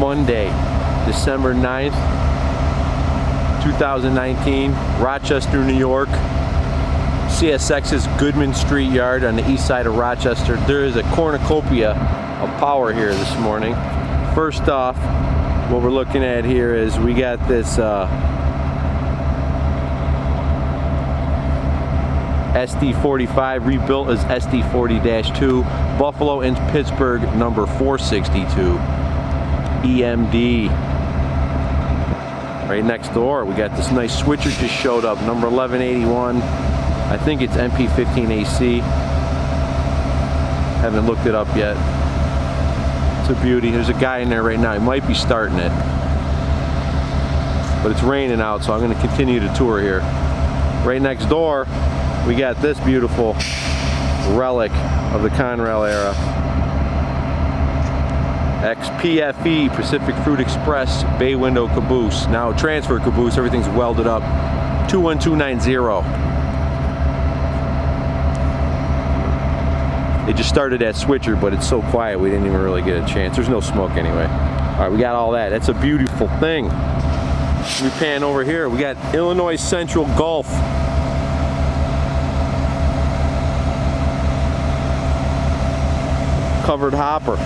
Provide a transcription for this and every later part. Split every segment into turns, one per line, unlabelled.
Monday, December 9th, 2019, Rochester, New York. CSX's Goodman St Yard on the east side of Rochester. There is a cornucopia of power here this morning. First off, what we're looking at here is we got this SD45 rebuilt as SD40-2, Buffalo and Pittsburgh number 462 EMD. Right next door we got this nice switcher just showed up, number 1181. I think it's MP15AC. Haven't looked it up yet. It's a beauty. There's a guy in there right now. He might be starting it, but it's raining out, so I'm going to continue to tour here. Right next door we got this beautiful relic of the Conrail era. XPFE, Pacific Fruit Express, bay window caboose. Now transfer caboose, everything's welded up. 21290. They just started that switcher, but it's so quiet we didn't even really get a chance. There's no smoke anyway. Alright, we got all that. That's a beautiful thing. Let me pan over here. We got Illinois Central Gulf. Covered hopper.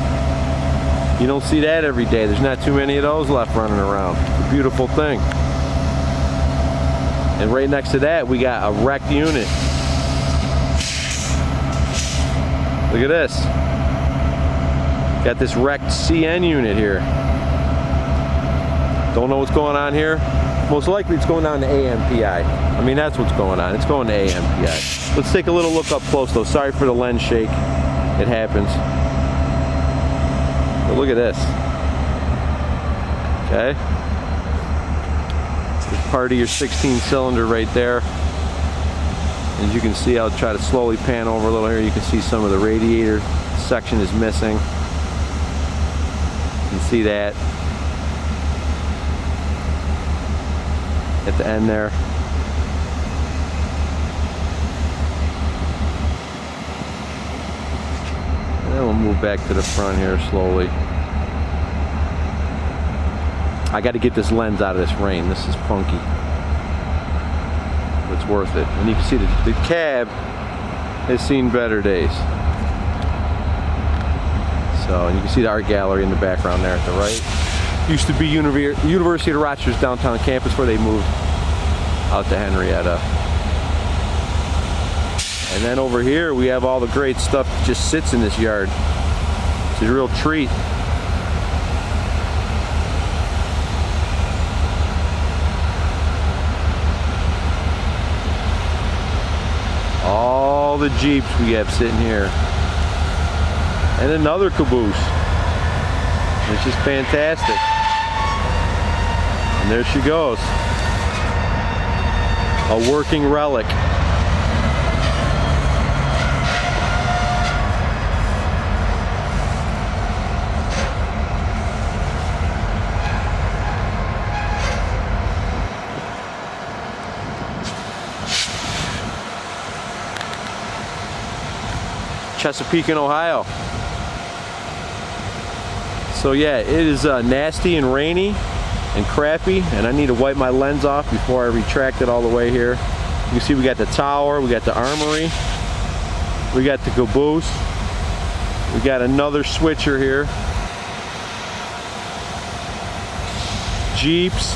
You don't see that every day. There's not too many of those left running around. It's a beautiful thing. And right next to that we got a wrecked unit. Look at this. Got this wrecked CN unit here. Don't know what's going on here. Most likely it's going down to AMPI. I mean, that's what's going on. It's going to AMPI. Let's take a little look up close though. Sorry for the lens shake. It happens. But look at this. Okay. It's part of your 16 cylinder right there. As you can see, I'll try to slowly pan over a little here. You can see some of the radiator section is missing. You can see that at the end there. And then we'll move back to the front here slowly. I got to get this lens out of this rain. This is funky. It's worth it. And you can see the cab has seen better days. So, and you can see the art gallery in the background there at the right. Used to be University of Rochester's downtown campus where they moved out to Henrietta. And then over here we have all the great stuff that just sits in this yard. It's a real treat. All the Jeeps we have sitting here. And another caboose. It's just fantastic. And there she goes. A working relic. Chesapeake, Ohio. So yeah, it is nasty and rainy and crappy, and I need to wipe my lens off before I retract it all the way here. You can see we got the tower, we got the armory, we got the caboose, we got another switcher here, Jeeps,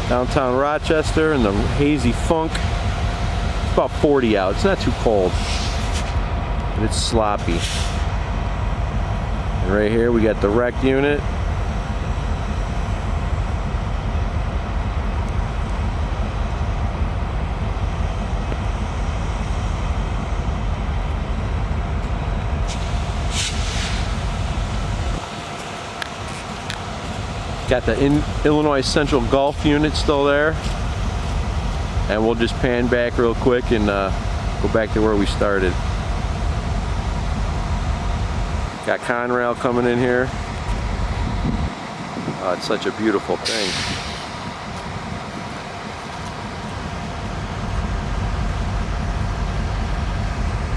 downtown Rochester and the hazy funk. It's about 40 out. It's not too cold, but it's sloppy. And right here we got the wrecked unit. Got the Illinois Central Gulf unit still there. And we'll just pan back real quick and go back to where we started. Got Conrail coming in here. Oh, it's such a beautiful thing.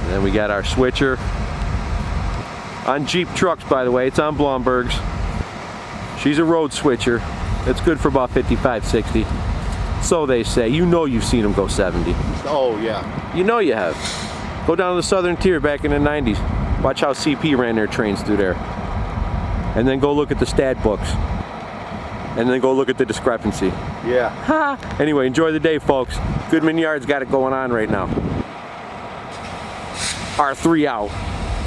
And then we got our switcher. On Jeep trucks, by the way, it's on Blomberg's. She's a road switcher. It's good for about 55, 60. So they say. You know you've seen them go 70.
Oh, yeah.
You know you have. Go down to the Southern Tier back in the 90s. Watch how CP ran their trains through there. And then go look at the stat books. And then go look at the discrepancy.
Yeah.
Anyway, enjoy the day, folks. Goodman Yard's got it going on right now. R3 out.